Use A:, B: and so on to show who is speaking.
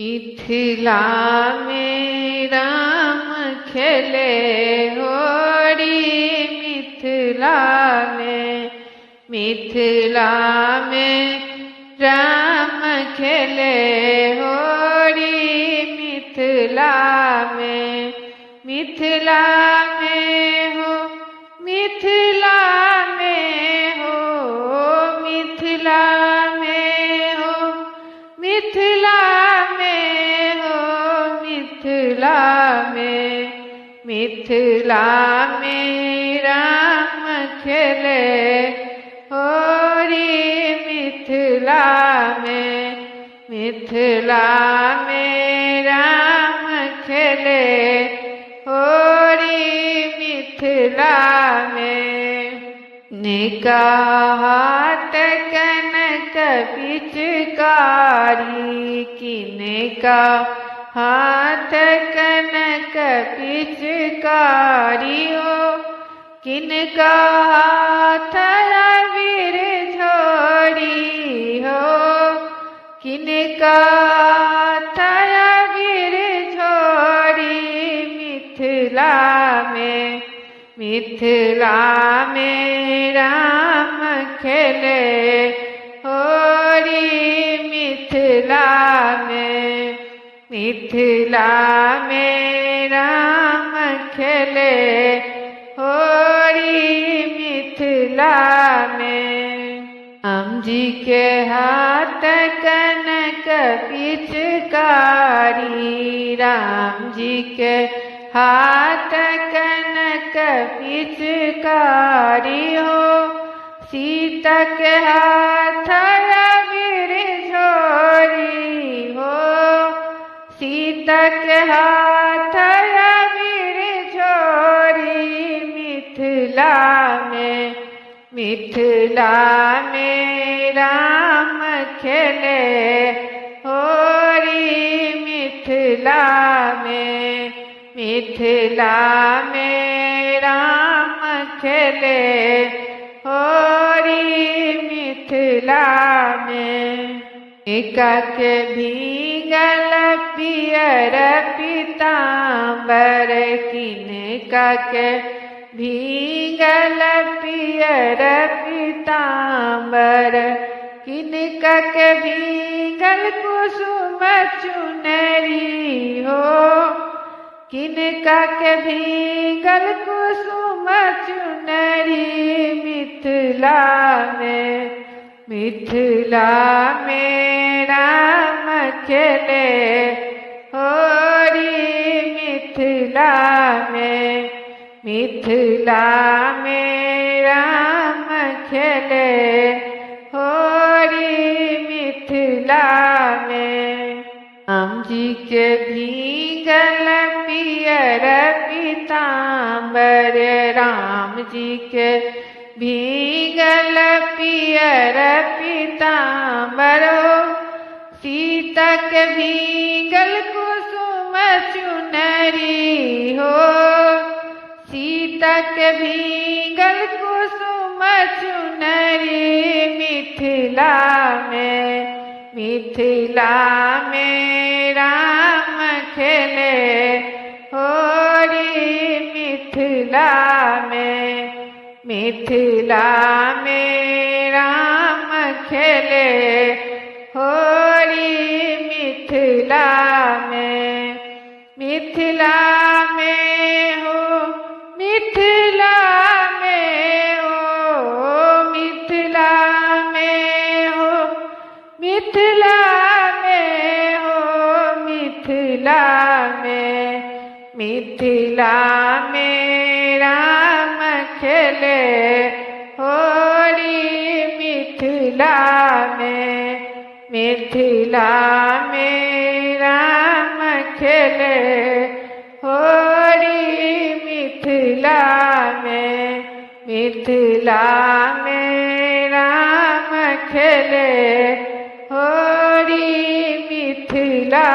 A: मिथिला में राम खेले होरी। मिथिला में राम खेले होरी। मिथिला में हो मिथिला में हो मिथिला में हो मिथिला में हो मिथिला में राम खेले होरी। मिथिला में राम खेले होरी। मिथिला में निकाहत कनक पिचकारी किनका हाथ कनक पिचकारी हो। किनका हाथ अबीर झोरी हो। किनका हाथ अबीर झोरी। मिथिला में राम खेले होरी। मिथिला में राम खेले होरी। मिथिला में जी के हाथ कनक पिचकारी। राम जी के हाथ कनक पिचकारी हो। सीता के हाथ अबीर झोरी हो। सीता के हाथ अबीर झोरी। मिथिला में राम खेले होरी। मिथिला में राम खेले होरी। मिथिला में एका के भीगल पियर पीताम्बर किनका के भीगल पियर पीताम्बर किनका के भीगल कुसुम चुनरी हो। किनका के भीगल कुसुम चुनरी। मिथिला में राम खेले होरी। मिथिला में राम खेले होरी। मिथिला में जी के भीगल पियर पीताम्बर। राम जी के भीगल पियर पीताम्बर। सीता के भीगल कुसुम चुनरी हो। सीता के भीगल कुसुम चुनरी। मिथिला में राम खेले होरी। मिथिला में राम खेले होरी। मिथिला में हो मिथिला में हो मिथिला में हो मिथिला में हो मिथिला में राम खेले होरी। मिथिला में राम खेले होरी। मिथिला में राम खेले होरी। मिथिला